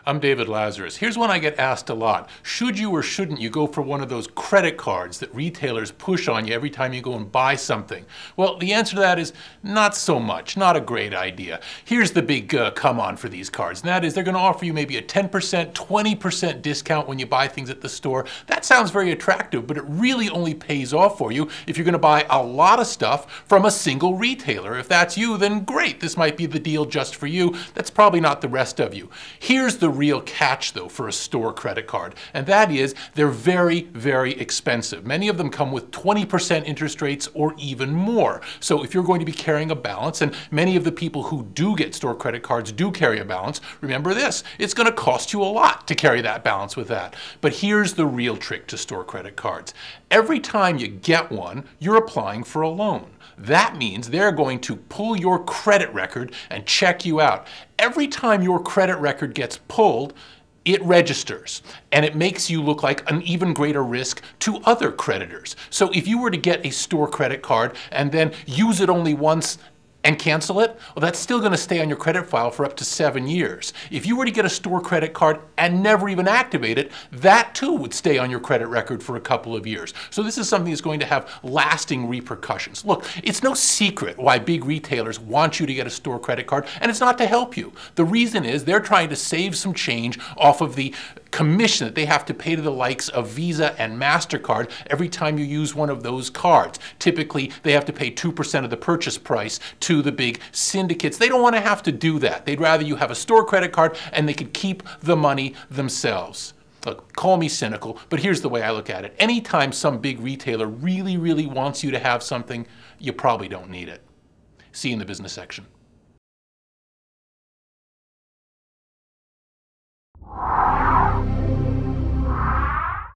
I'm David Lazarus. Here's one I get asked a lot. Should you or shouldn't you go for one of those credit cards that retailers push on you every time you go and buy something? Well, the answer to that is not so much. Not a great idea. Here's the big come on for these cards, and that is they're going to offer you maybe a 10%, 20% discount when you buy things at the store. That sounds very attractive, but it really only pays off for you if you're going to buy a lot of stuff from a single retailer. If that's you, then great. This might be the deal just for you. That's probably not the rest of you. Here's the real catch, though, for a store credit card, and that is they're very, very expensive. Many of them come with 20% interest rates or even more. So if you're going to be carrying a balance, and many of the people who do get store credit cards do carry a balance, remember this, it's going to cost you a lot to carry that balance with that. But here's the real trick to store credit cards. Every time you get one, you're applying for a loan. That means they're going to pull your credit record and check you out. Every time your credit record gets pulled, it registers, and it makes you look like an even greater risk to other creditors. So if you were to get a store credit card and then use it only once and cancel it, well, that's still going to stay on your credit file for up to 7 years. If you were to get a store credit card and never even activate it, that too would stay on your credit record for a couple of years. So this is something that's going to have lasting repercussions. Look, it's no secret why big retailers want you to get a store credit card, and it's not to help you. The reason is they're trying to save some change off of the commission that they have to pay to the likes of Visa and MasterCard every time you use one of those cards. Typically, they have to pay 2% of the purchase price to the big syndicates. They don't want to have to do that. They'd rather you have a store credit card and they could keep the money themselves. Look, call me cynical, but here's the way I look at it. Anytime some big retailer really, really wants you to have something, you probably don't need it. See you in the business section.